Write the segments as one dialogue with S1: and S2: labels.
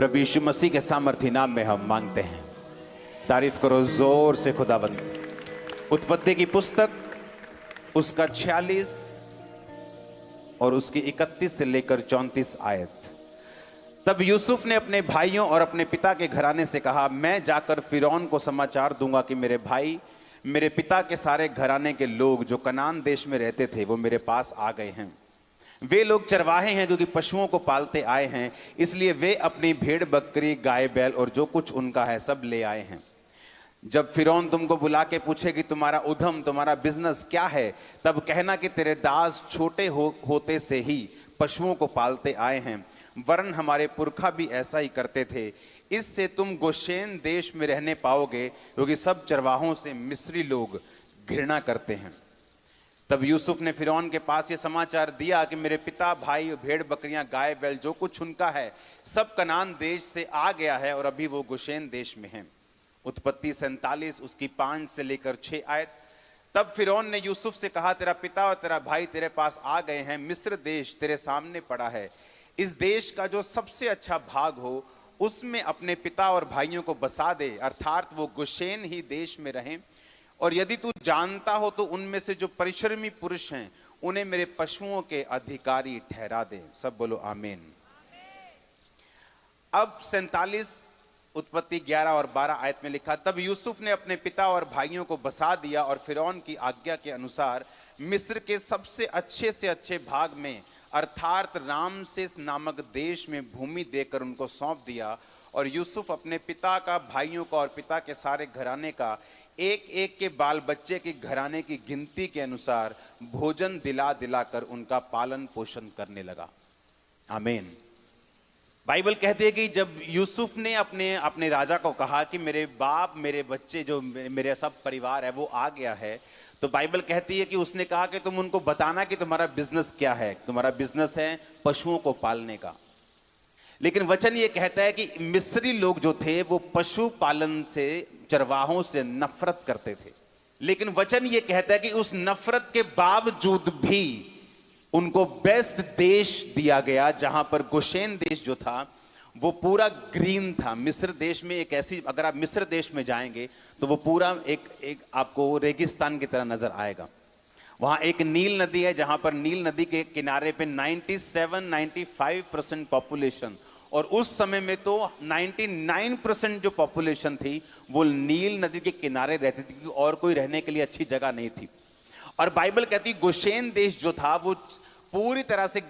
S1: प्रभु यीशु मसीह के सामर्थी नाम में हम मांगते हैं। तारीफ करो जोर से खुदाबंद। उत्पत्ति की पुस्तक उसका 46 और उसकी 31 से लेकर 34 आयत। तब यूसुफ ने अपने भाइयों और अपने पिता के घराने से कहा, मैं जाकर फिरौन को समाचार दूंगा कि मेरे भाई, मेरे पिता के सारे घराने के लोग जो कनान देश में रहते थे वो मेरे पास आ गए हैं। वे लोग चरवाहे हैं, क्योंकि पशुओं को पालते आए हैं, इसलिए वे अपनी भेड़ बकरी गाय बैल और जो कुछ उनका है सब ले आए हैं। जब फिरौन तुमको बुला के पूछे कि तुम्हारा उद्यम, तुम्हारा बिजनेस क्या है, तब कहना कि तेरे दास छोटे होते से ही पशुओं को पालते आए हैं, वरन हमारे पुरखा भी ऐसा ही करते थे। इससे तुम गोशेन देश में रहने पाओगे, क्योंकि सब चरवाहों से मिस्री लोग घृणा करते हैं। तब यूसुफ ने फिरौन के पास ये समाचार दिया कि मेरे पिता, भाई, भेड़ बकरियां, गाय बैल जो कुछ उनका है सब कनान देश से आ गया है और अभी वो गोशेन देश में है। उत्पत्ति 47 उसकी 5 से लेकर 6 आयत। तब फिरौन ने यूसुफ से कहा, तेरा पिता और तेरा भाई तेरे पास आ गए हैं, मिस्र देश तेरे सामने पड़ा है। इस देश का जो सबसे अच्छा भाग हो उसमें अपने पिता और भाइयों को बसा दे, अर्थात वो गोशेन ही देश में रहें। और यदि तू जानता हो तो उनमें से जो परिश्रमी पुरुष हैं उन्हें मेरे पशुओं के अधिकारी ठहरा दे। सब बोलो आमीन। अब 47 उत्पत्ति 11 और 12 आयत में लिखा, तब यूसुफ ने अपने पिता और भाइयों को बसा दिया और फिरौन की आज्ञा के अनुसार मिस्र के सबसे अच्छे से अच्छे भाग में, अर्थात रामसेस नामक देश में भूमि देकर उनको सौंप दिया। और यूसुफ अपने पिता का, भाइयों का और पिता के सारे घराने का एक एक के बाल बच्चे के घराने की गिनती के अनुसार भोजन दिला दिलाकर उनका पालन पोषण करने लगा। आमीन। बाइबल कहती है कि जब यूसुफ ने अपने राजा को कहा कि मेरे बाप, मेरे बच्चे, जो मेरे सब परिवार है वो आ गया है, तो बाइबल कहती है कि उसने कहा कि तुम उनको बताना कि तुम्हारा बिजनेस क्या है। तुम्हारा बिजनेस है पशुओं को पालने का। लेकिन वचन ये कहता है कि मिस्री लोग जो थे वो पशु पालन से, चरवाहों से नफरत करते थे। लेकिन वचन ये कहता है कि उस नफरत के बावजूद भी उनको बेस्ट देश दिया गया, जहां पर गोशेन देश जो था वो पूरा ग्रीन था। मिस्र देश में एक ऐसी, अगर आप मिस्र देश में जाएंगे तो वो पूरा एक आपको रेगिस्तान की तरह नजर आएगा। वहां एक नील नदी है, जहां पर नील नदी के किनारे पे 97-95% पॉपुलेशन, और उस समय में तो 99% जो पॉपुलेशन थी वो नील नदी के किनारे रहती थी, क्योंकि और कोई रहने के लिए अच्छी जगह नहीं थी। और बाइबल कहती गोशेन देश जो था वो पूरी तरह से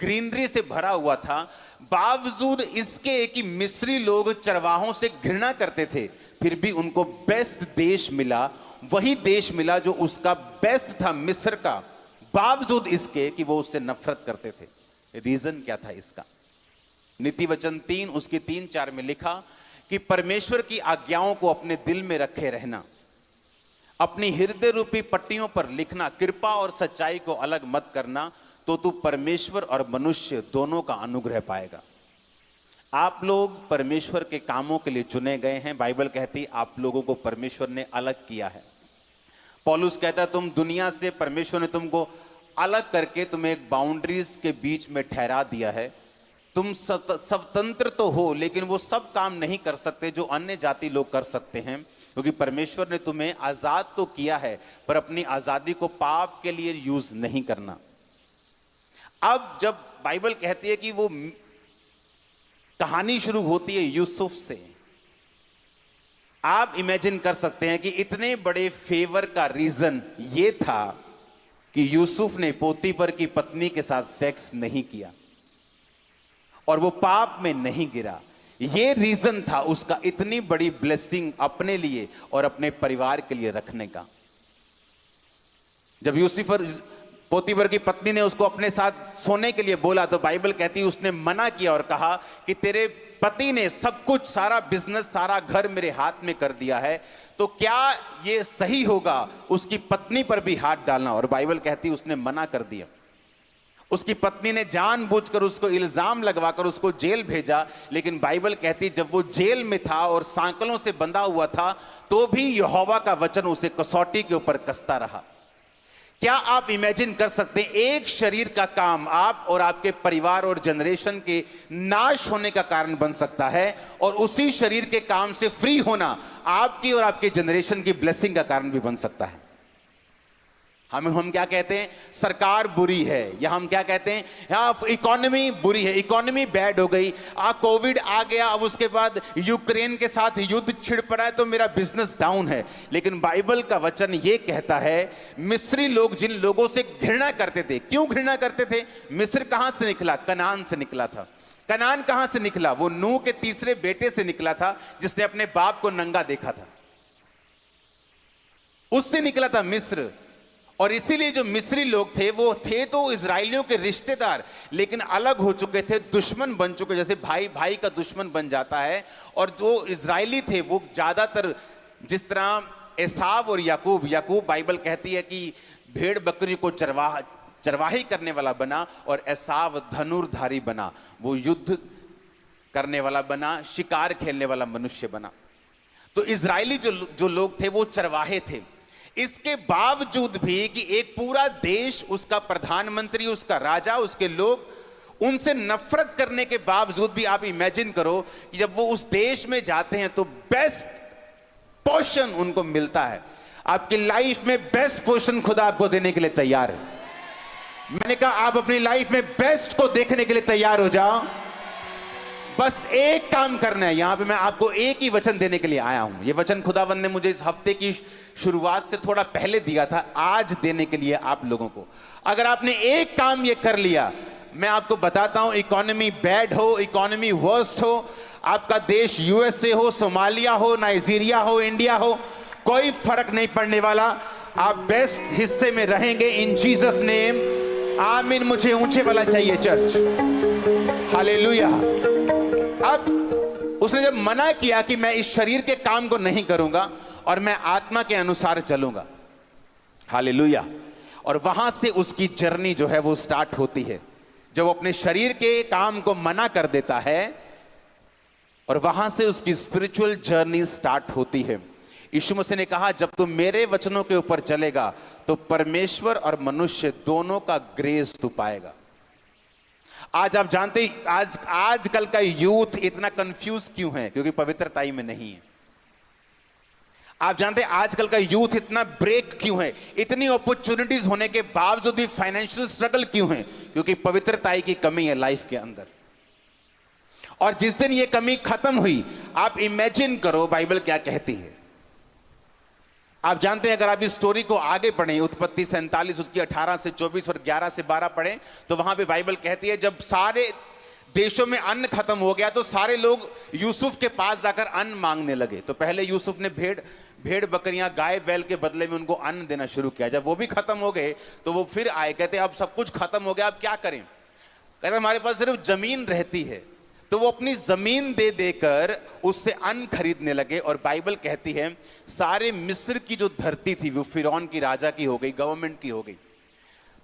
S1: ग्रीनरी से भरा हुआ था। बावजूद इसके कि मिस्री लोग चरवाहों से घृणा करते थे, फिर भी उनको बेस्ट देश मिला। वही देश मिला जो उसका बेस्ट था, मिस्र का, बावजूद इसके कि वो उससे नफरत करते थे। रीजन क्या था इसका? नीति वचन 3 उसकी 3-4 में लिखा कि परमेश्वर की आज्ञाओं को अपने दिल में रखे रहना, अपनी हृदय रूपी पट्टियों पर लिखना, कृपा और सच्चाई को अलग मत करना, तो तू परमेश्वर और मनुष्य दोनों का अनुग्रह पाएगा। आप लोग परमेश्वर के कामों के लिए चुने गए हैं। बाइबल कहती आप लोगों को परमेश्वर ने अलग किया है। पौलुस कहता तुम दुनिया से, परमेश्वर ने तुमको अलग करके तुम्हें एक बाउंड्रीज के बीच में ठहरा दिया है। तुम स्वतंत्र तो हो, लेकिन वो सब काम नहीं कर सकते जो अन्य जाति लोग कर सकते हैं, क्योंकि परमेश्वर ने तुम्हें आजाद तो किया है, पर अपनी आजादी को पाप के लिए यूज नहीं करना। अब जब बाइबल कहती है कि वो कहानी शुरू होती है यूसुफ से, आप इमेजिन कर सकते हैं कि इतने बड़े फेवर का रीजन ये था कि यूसुफ ने पोतीफर की पत्नी के साथ सेक्स नहीं किया और वो पाप में नहीं गिरा। ये रीजन था उसका इतनी बड़ी ब्लेसिंग अपने लिए और अपने परिवार के लिए रखने का। जब पोतीफर की पत्नी ने उसको अपने साथ सोने के लिए बोला तो बाइबल कहती है उसने मना किया और कहा कि तेरे पति ने सब कुछ, सारा बिजनेस, सारा घर मेरे हाथ में कर दिया है, तो क्या ये सही होगा उसकी पत्नी पर भी हाथ डालना? और बाइबल कहती है उसने मना कर दिया। उसकी पत्नी ने जानबूझकर उसको इल्जाम लगवाकर उसको जेल भेजा, लेकिन बाइबल कहती जब वो जेल में था और सांकलों से बंधा हुआ था तो भी यहोवा का वचन उसे कसौटी के ऊपर कसता रहा। क्या आप इमेजिन कर सकते हैं एक शरीर का काम आप और आपके परिवार और जनरेशन के नाश होने का कारण बन सकता है, और उसी शरीर के काम से फ्री होना आपकी और आपके जनरेशन की ब्लेसिंग का कारण भी बन सकता है। हम क्या कहते हैं, सरकार बुरी है, या हम क्या कहते हैं, या इकोनॉमी बुरी है, इकोनॉमी बैड हो गई, कोविड आ गया, अब उसके बाद यूक्रेन के साथ युद्ध छिड़ पड़ा है तो मेरा बिजनेस डाउन है। लेकिन बाइबल का वचन ये कहता है, मिस्री लोग जिन लोगों से घृणा करते थे, क्यों घृणा करते थे? मिस्र कहां से निकला? कनान से निकला था। कनान कहां से निकला? वो नूह के तीसरे बेटे से निकला था, जिसने अपने बाप को नंगा देखा था, उससे निकला था मिस्र। और इसीलिए जो मिस्री लोग थे वो थे तो इजराइलियों के रिश्तेदार, लेकिन अलग हो चुके थे, दुश्मन बन चुके, जैसे भाई भाई का दुश्मन बन जाता है। और जो इजराइली थे वो ज्यादातर, जिस तरह एसाव और याकूब, बाइबल कहती है कि भेड़ बकरी को चरवाही करने वाला बना, और एसाव धनुर्धारी बना, वो युद्ध करने वाला बना, शिकार खेलने वाला मनुष्य बना। तो इजराइली जो लोग थे वो चरवाहे थे। इसके बावजूद भी कि एक पूरा देश, उसका प्रधानमंत्री, उसका राजा, उसके लोग उनसे नफरत करने के बावजूद भी आप इमेजिन करो कि जब वो उस देश में जाते हैं तो बेस्ट पोर्शन उनको मिलता है। आपकी लाइफ में बेस्ट पोर्शन खुदा आपको देने के लिए तैयार है। मैंने कहा आप अपनी लाइफ में बेस्ट को देखने के लिए तैयार हो जाओ। बस एक काम करना है। यहां पे मैं आपको एक ही वचन देने के लिए आया हूं। यह वचन खुदावंद ने मुझे इस हफ्ते की शुरुआत से थोड़ा पहले दिया था, आज देने के लिए आप लोगों को। अगर आपने एक काम ये कर लिया, मैं आपको बताता हूं, इकोनॉमी बैड हो, इकोनॉमी वर्स्ट हो, आपका देश यूएसए हो, सोमालिया हो, नाइजीरिया हो, इंडिया हो, कोई फर्क नहीं पड़ने वाला। आप बेस्ट हिस्से में रहेंगे इन जीसस नेम। आमीन। मुझे ऊंचे वाला चाहिए चर्च। हालेलुया। अब उसने जब मना किया कि मैं इस शरीर के काम को नहीं करूंगा और मैं आत्मा के अनुसार चलूंगा, हालेलुया, और वहां से उसकी जर्नी जो है वो स्टार्ट होती है। जब वो अपने शरीर के काम को मना कर देता है और वहां से उसकी स्पिरिचुअल जर्नी स्टार्ट होती है। यीशु मसीह ने कहा, जब तू मेरे वचनों के ऊपर चलेगा तो परमेश्वर और मनुष्य दोनों का ग्रेस तू पाएगा। आज आप जानते, आजकल का यूथ इतना कंफ्यूज क्यों है? क्योंकि पवित्रताई में नहीं है। आप जानते हैं आजकल का यूथ इतना ब्रेक क्यों है? इतनी अपॉर्चुनिटीज होने के बावजूद भी फाइनेंशियल स्ट्रगल क्यों है? क्योंकि पवित्रताई की कमी है लाइफ के अंदर। और जिस दिन ये कमी खत्म हुई, आप इमेजिन करो बाइबल क्या कहती है। आप जानते हैं, अगर आप इस स्टोरी को आगे पढ़ें, उत्पत्ति 47 उसकी 18 से 24 और 11 से 12 पढ़ें, तो वहां पे बाइबल कहती है, जब सारे देशों में अन्न खत्म हो गया तो सारे लोग यूसुफ के पास जाकर अन्न मांगने लगे। तो पहले यूसुफ ने भेड़ बकरियां, गाय बैल के बदले में उनको अन्न देना शुरू किया। जब वो भी खत्म हो गए तो वो फिर आए, कहते अब सब कुछ खत्म हो गया, अब क्या करें? कहते हमारे पास सिर्फ जमीन रहती है। तो वो अपनी जमीन दे देकर उससे अन्न खरीदने लगे। और बाइबल कहती है सारे मिस्र की जो धरती थी वो फिरौन की राजा की हो गई, गवर्नमेंट की हो गई।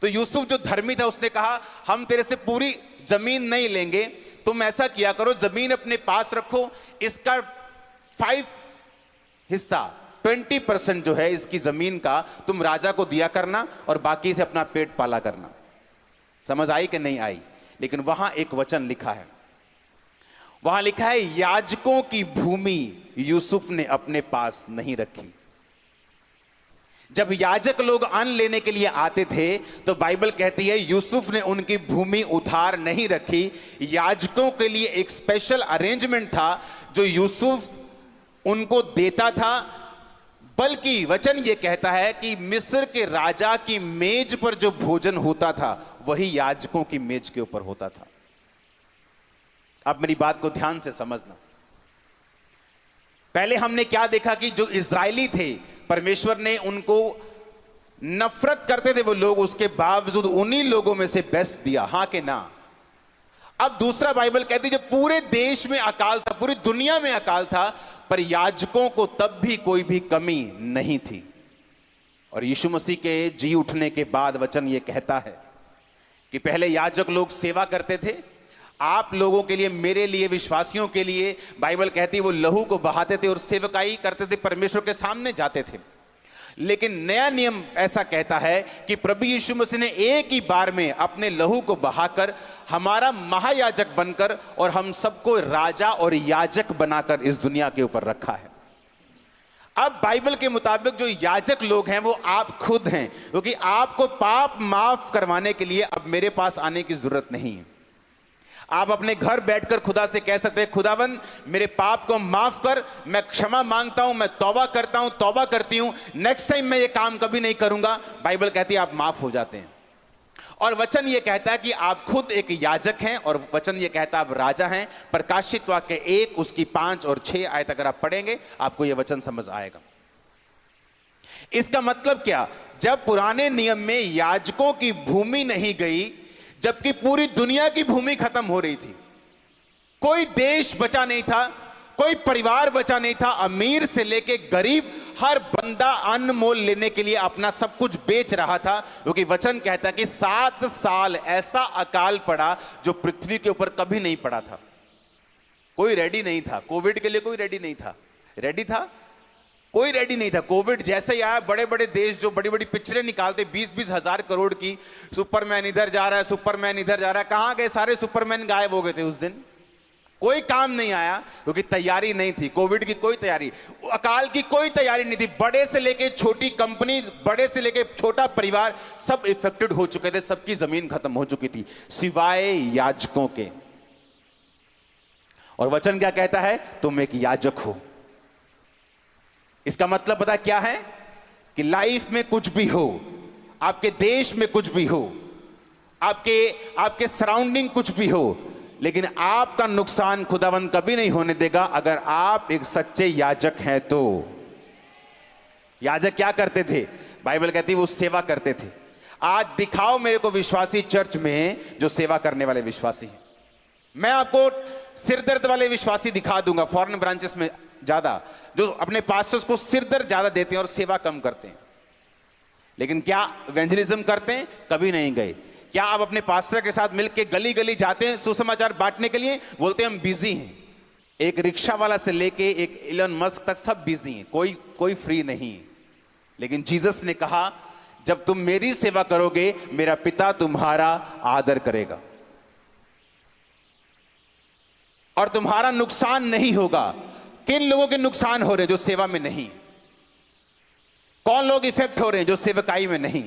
S1: तो यूसुफ जो धर्मी था उसने कहा, हम तेरे से पूरी जमीन नहीं लेंगे, तुम ऐसा किया करो, जमीन अपने पास रखो, इसका 5 हिस्सा 20% जो है इसकी जमीन का तुम राजा को दिया करना और बाकी से अपना पेट पाला करना। समझ आई कि नहीं आई? लेकिन वहां एक वचन लिखा है, वहां लिखा है, याजकों की भूमि यूसुफ ने अपने पास नहीं रखी। जब याजक लोग अन्न लेने के लिए आते थे तो बाइबल कहती है यूसुफ ने उनकी भूमि उधार नहीं रखी। याजकों के लिए एक स्पेशल अरेंजमेंट था जो यूसुफ उनको देता था। बल्कि वचन यह कहता है कि मिस्र के राजा की मेज पर जो भोजन होता था वही याजकों की मेज के ऊपर होता था। अब मेरी बात को ध्यान से समझना। पहले हमने क्या देखा कि जो इजरायली थे, परमेश्वर ने उनको नफरत करते थे वो लोग, उसके बावजूद उन्हीं लोगों में से बेस्ट दिया। हां के ना? अब दूसरा बाइबल कहती है जब पूरे देश में अकाल था, पूरी दुनिया में अकाल था, पर याजकों को तब भी कोई भी कमी नहीं थी। और यीशु मसीह के जी उठने के बाद वचन ये कहता है कि पहले याजक लोग सेवा करते थे, आप लोगों के लिए, मेरे लिए, विश्वासियों के लिए, बाइबल कहती है वो लहू को बहाते थे और सेवकाई करते थे, परमेश्वर के सामने जाते थे। लेकिन नया नियम ऐसा कहता है कि प्रभु यीशु मसीह ने एक ही बार में अपने लहू को बहाकर हमारा महायाजक बनकर और हम सबको राजा और याजक बनाकर इस दुनिया के ऊपर रखा है। अब बाइबल के मुताबिक जो याजक लोग हैं वो आप खुद हैं, क्योंकि आपको पाप माफ करवाने के लिए अब मेरे पास आने की जरूरत नहीं है। आप अपने घर बैठकर खुदा से कह सकते हैं, खुदावन मेरे पाप को माफ कर, मैं क्षमा मांगता हूं, मैं तौबा करता हूं, तौबा करती हूं, नेक्स्ट टाइम मैं ये काम कभी नहीं करूंगा। बाइबल कहती है आप माफ हो जाते हैं। और वचन ये कहता है कि आप खुद एक याजक हैं, और वचन ये कहता है आप राजा हैं। प्रकाशित वाक्य 1 उसकी 5 और 6 आयत अगर आप पढ़ेंगे आपको यह वचन समझ आएगा। इसका मतलब क्या, जब पुराने नियम में याजकों की भूमि नहीं गई, जबकि पूरी दुनिया की भूमि खत्म हो रही थी, कोई देश बचा नहीं था, कोई परिवार बचा नहीं था, अमीर से लेके गरीब हर बंदा अनमोल लेने के लिए अपना सब कुछ बेच रहा था, क्योंकि वचन कहता है कि 7 साल ऐसा अकाल पड़ा जो पृथ्वी के ऊपर कभी नहीं पड़ा था। कोई रेडी नहीं था कोविड के लिए, कोई रेडी नहीं था। रेडी था कोई रेडी नहीं था। कोविड जैसे ही आया, बड़े बड़े देश जो बड़ी बड़ी पिक्चरें निकालते 20-20 हजार करोड़ की, सुपरमैन इधर जा रहा है, सुपरमैन इधर जा रहा है, कहां गए सारे सुपरमैन? गायब हो गए थे उस दिन। कोई काम नहीं आया क्योंकि तैयारी नहीं थी। कोविड की कोई तैयारी, अकाल की कोई तैयारी नहीं थी। बड़े से लेके छोटी कंपनी, बड़े से लेके छोटा परिवार, सब इफेक्टेड हो चुके थे, सबकी जमीन खत्म हो चुकी थी सिवाय याजकों के। और वचन क्या कहता है? तुम एक याजक हो। इसका मतलब पता क्या है? कि लाइफ में कुछ भी हो, आपके देश में कुछ भी हो, आपके सराउंडिंग कुछ भी हो, लेकिन आपका नुकसान खुदावंद कभी नहीं होने देगा अगर आप एक सच्चे याजक हैं तो। याजक क्या करते थे? बाइबल कहती है वो सेवा करते थे। आज दिखाओ मेरे को विश्वासी चर्च में जो सेवा करने वाले विश्वासी हैं। मैं आपको सिरदर्द वाले विश्वासी दिखा दूंगा फॉरेन ब्रांचेस में ज्यादा, जो अपने पास्टर्स को सिरदर्द ज्यादा देते हैं और सेवा कम करते हैं। लेकिन क्या इवेंजलिज्म करते हैं? कभी नहीं गए। क्या आप अपने पास्टर के साथ मिलकर गली गली जाते हैं सुसमाचार बांटने के लिए? बोलते हैं हम बिजी हैं। एक रिक्शा वाला से लेके एक इलन मस्क तक सब बिजी हैं, कोई फ्री नहीं। लेकिन जीसस ने कहा जब तुम मेरी सेवा करोगे मेरा पिता तुम्हारा आदर करेगा और तुम्हारा नुकसान नहीं होगा। किन लोगों के नुकसान हो रहे हैं? जो सेवा में नहीं। कौन लोग इफेक्ट हो रहे हैं? जो सेवकाई में नहीं,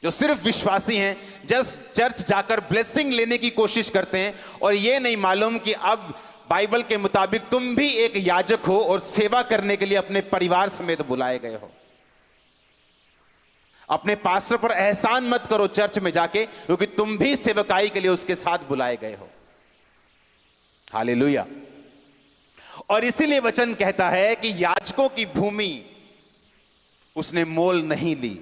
S1: जो सिर्फ विश्वासी हैं, जस्ट चर्च जाकर ब्लेसिंग लेने की कोशिश करते हैं और यह नहीं मालूम कि अब बाइबल के मुताबिक तुम भी एक याजक हो और सेवा करने के लिए अपने परिवार समेत बुलाए गए हो। अपने पास्टर पर एहसान मत करो चर्च में जाके, क्योंकि तुम भी सेवकाई के लिए उसके साथ बुलाए गए हो। हालेलुया। और इसीलिए वचन कहता है कि याजकों की भूमि उसने मोल नहीं ली।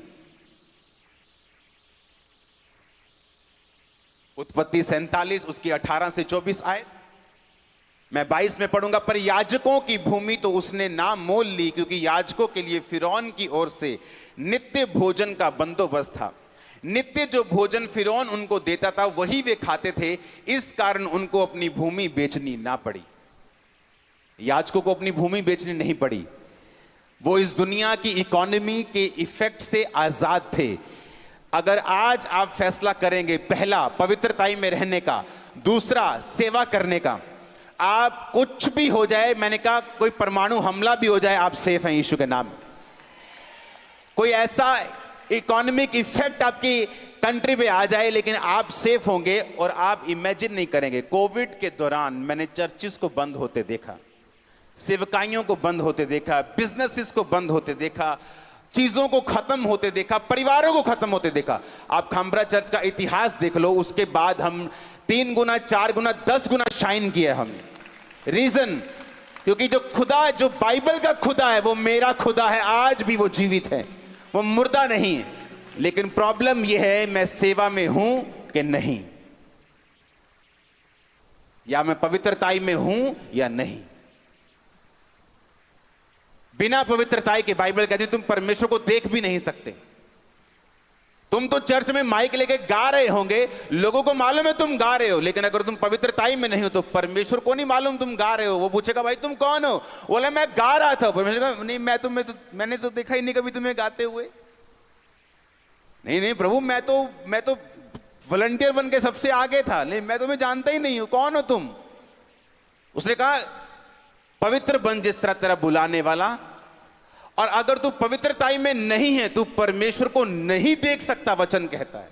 S1: उत्पत्ति 47 उसकी 18 से 24 आए, मैं 22 में पढ़ूंगा। पर याजकों की भूमि तो उसने ना मोल ली, क्योंकि याजकों के लिए फिरौन की ओर से नित्य भोजन का बंदोबस्त था। नित्य जो भोजन फिरौन उनको देता था वही वे खाते थे, इस कारण उनको अपनी भूमि बेचनी ना पड़ी। याजकों को अपनी भूमि बेचनी नहीं पड़ी। वो इस दुनिया की इकोनॉमी के इफेक्ट से आजाद थे। अगर आज आप फैसला करेंगे, पहला पवित्रताई में रहने का, दूसरा सेवा करने का, आप कुछ भी हो जाए, मैंने कहा कोई परमाणु हमला भी हो जाए, आप सेफ हैं यीशु के नाम। कोई ऐसा इकोनॉमिक इफेक्ट आपकी कंट्री पे आ जाए, लेकिन आप सेफ होंगे। और आप इमेजिन नहीं करेंगे, कोविड के दौरान मैंने चर्चिस को बंद होते देखा, सेवकाइयों को बंद होते देखा, बिजनेसेस को बंद होते देखा, चीजों को खत्म होते देखा, परिवारों को खत्म होते देखा। आप खामरा चर्च का इतिहास देख लो, उसके बाद हम 3 गुना 4 गुना 10 गुना शाइन किया हमने। रीजन, क्योंकि जो खुदा, जो बाइबल का खुदा है वो मेरा खुदा है, आज भी वो जीवित है, वो मुर्दा नहीं है। लेकिन प्रॉब्लम यह है मैं सेवा में हूं कि नहीं, या मैं पवित्रताई में हूं या नहीं। बिना पवित्रताई के बाइबल कहती है तुम परमेश्वर को देख भी नहीं सकते। तुम तो चर्च में माइक लेके गा रहे होंगे, लोगों को मालूम है तुम गा रहे हो, लेकिन अगर तुम पवित्रताई में नहीं हो तो परमेश्वर को नहीं मालूम तुम गा रहे हो। वो पूछेगा भाई तुम कौन हो? बोले मैं गा रहा था। परमेश्वर कहा नहीं, मैंने तो देखा ही नहीं कभी तुम्हें गाते हुए। नहीं प्रभु, मैं तो वॉलंटियर बन के सबसे आगे था, लेकिन मैं तुम्हें जानता ही नहीं हूं, कौन हो तुम? उसने कहा पवित्र बन जिस तरह तेरा बुलाने वाला। और अगर तू पवित्रताई में नहीं है, तू परमेश्वर को नहीं देख सकता, वचन कहता है।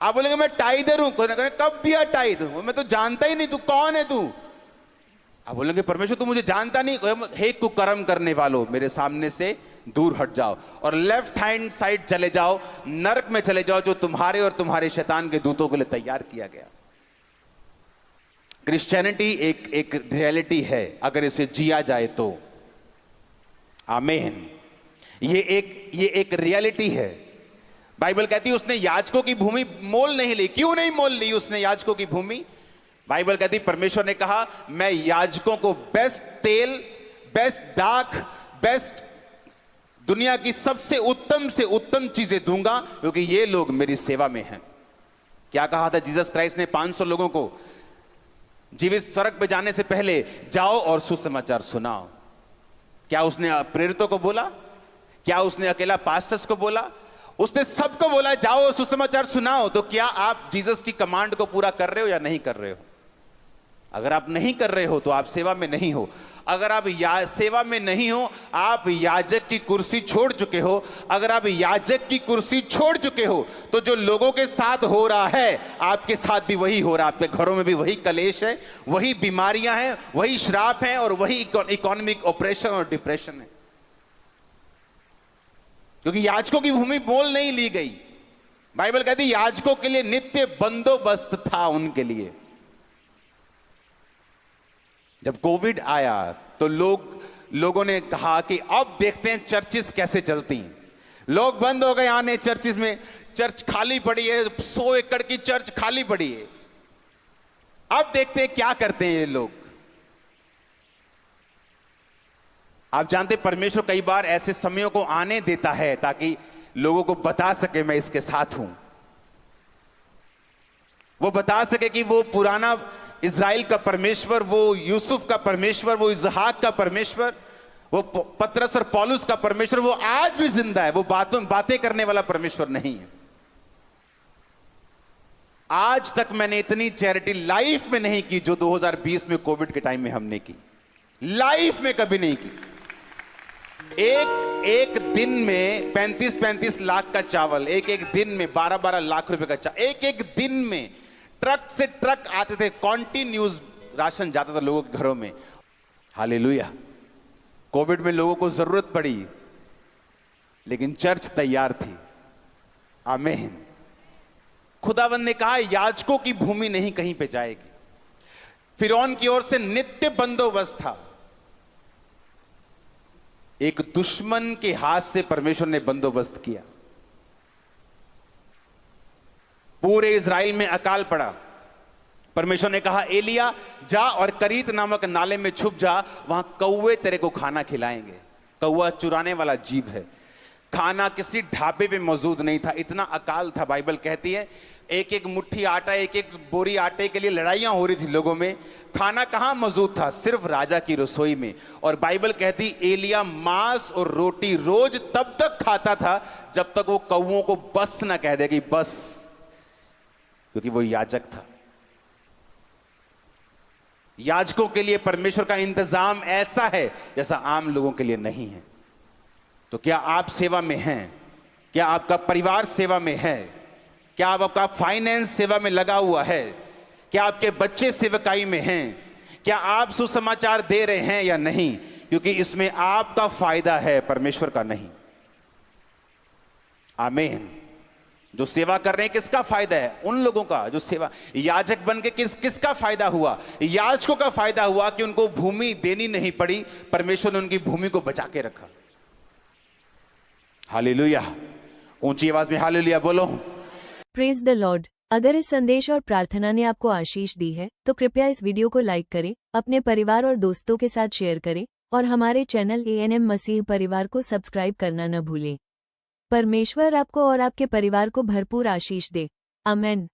S1: आप बोलेंगे मैं टाइदर हूं, कब दिया टाइद? मैं तो जानता ही नहीं, तू कौन है तू? आप बोलेंगे परमेश्वर तू मुझे जानता नहीं, हे कुकर्म करने वालों, मेरे सामने से दूर हट जाओ और लेफ्ट हैंड साइड चले जाओ, नरक में चले जाओ, जो तुम्हारे और तुम्हारे शैतान के दूतों के लिए तैयार किया गया। क्रिश्चियनिटी एक रियलिटी है, अगर इसे जिया जाए तो। आमीन। ये एक रियलिटी है। बाइबल कहती है उसने याजकों की भूमि मोल नहीं ली। क्यों नहीं मोल ली उसने याजकों की भूमि? बाइबल कहती परमेश्वर ने कहा मैं याजकों को बेस्ट तेल, बेस्ट दाख, बेस्ट दुनिया की सबसे उत्तम चीजें दूंगा, क्योंकि ये लोग मेरी सेवा में हैं। क्या कहा था जीसस क्राइस्ट ने 500 लोगों को जीवित स्वर्ग पे जाने से पहले? जाओ और सुसमाचार सुनाओ। क्या उसने प्रेरितों को बोला? क्या उसने अकेला पास्टर्स को बोला? उसने सबको बोला जाओ और सुसमाचार सुनाओ। तो क्या आप जीसस की कमांड को पूरा कर रहे हो या नहीं कर रहे हो? अगर आप नहीं कर रहे हो तो आप सेवा में नहीं हो। अगर आप सेवा में नहीं हो, आप याजक की कुर्सी छोड़ चुके हो। अगर आप याजक की कुर्सी छोड़ चुके हो तो जो लोगों के साथ हो रहा है आपके साथ भी वही हो रहा है। आपके घरों में भी वही कलेश है, वही बीमारियां हैं, वही श्राप हैं और वही इकोनॉमिक ऑपरेशन और डिप्रेशन है, क्योंकि याजकों की भूमि मोल नहीं ली गई। बाइबल कहती है याजकों के लिए नित्य बंदोबस्त था उनके लिए। जब कोविड आया तो लोगों ने कहा कि अब देखते हैं चर्चिस कैसे चलती। लोग बंद हो गए आने चर्चिस में, चर्च खाली पड़ी है, 100 एकड़ की चर्च खाली पड़ी है। अब देखते हैं क्या करते हैं ये लोग। आप जानते परमेश्वर कई बार ऐसे समयों को आने देता है ताकि लोगों को बता सके मैं इसके साथ हूं। वो बता सके कि वो पुराना इज़राइल का परमेश्वर, वो यूसुफ का परमेश्वर, वो इसहाक का परमेश्वर, वो पतरस और पौलुस का परमेश्वर, वो आज भी जिंदा है। वो बातें करने वाला परमेश्वर नहीं है। आज तक मैंने इतनी चैरिटी लाइफ में नहीं की जो 2020 में कोविड के टाइम में हमने की। लाइफ में कभी नहीं की। एक दिन में 35 लाख का चावल, एक दिन में 12 लाख रुपए का चावल, एक दिन में ट्रक से ट्रक आते थे, कॉन्टिन्यूस राशन जाता था लोगों के घरों में। हालेलुया। कोविड में लोगों को जरूरत पड़ी लेकिन चर्च तैयार थी। आमीन। खुदावंद ने कहा याजकों की भूमि नहीं कहीं पे जाएगी। फिरौन की ओर से नित्य बंदोबस्त था। एक दुश्मन के हाथ से परमेश्वर ने बंदोबस्त किया। पूरे इज़राइल में अकाल पड़ा। परमेश्वर ने कहा एलिया जा और करीत नामक नाले में छुप जा, वहां कौवे तेरे को खाना खिलाएंगे। कौवा चुराने वाला जीव है। खाना किसी ढाबे पे मौजूद नहीं था, इतना अकाल था। बाइबल कहती है एक मुट्ठी आटा, एक बोरी आटे के लिए लड़ाइयां हो रही थी लोगों में। खाना कहां मौजूद था? सिर्फ राजा की रसोई में। और बाइबल कहती एलिया मांस और रोटी रोज तब तक खाता था जब तक वो कौवों को बस ना कह दे कि बस, क्योंकि वो याजक था। याजकों के लिए परमेश्वर का इंतजाम ऐसा है जैसा आम लोगों के लिए नहीं है। तो क्या आप सेवा में हैं? क्या आपका परिवार सेवा में है? क्या आपका फाइनेंस सेवा में लगा हुआ है? क्या आपके बच्चे सेवकाई में हैं? क्या आप सुसमाचार दे रहे हैं या नहीं? क्योंकि इसमें आपका फायदा है, परमेश्वर का नहीं। आमीन। जो सेवा कर रहे हैं किसका फायदा है? उन लोगों का जो सेवा याजक बन के किसका फायदा हुआ? याजकों का फायदा हुआ कि उनको भूमि देनी नहीं पड़ी, परमेश्वर ने उनकी भूमि को बचा के रखा। हालेलुया। ऊंची आवाज में हालेलुया बोलो।
S2: Praise the Lord. अगर इस संदेश और प्रार्थना ने आपको आशीष दी है तो कृपया इस वीडियो को लाइक करें, अपने परिवार और दोस्तों के साथ शेयर करें और हमारे चैनल ANM मसीह परिवार को सब्सक्राइब करना न भूलें। परमेश्वर आपको और आपके परिवार को भरपूर आशीष दे। आमेन।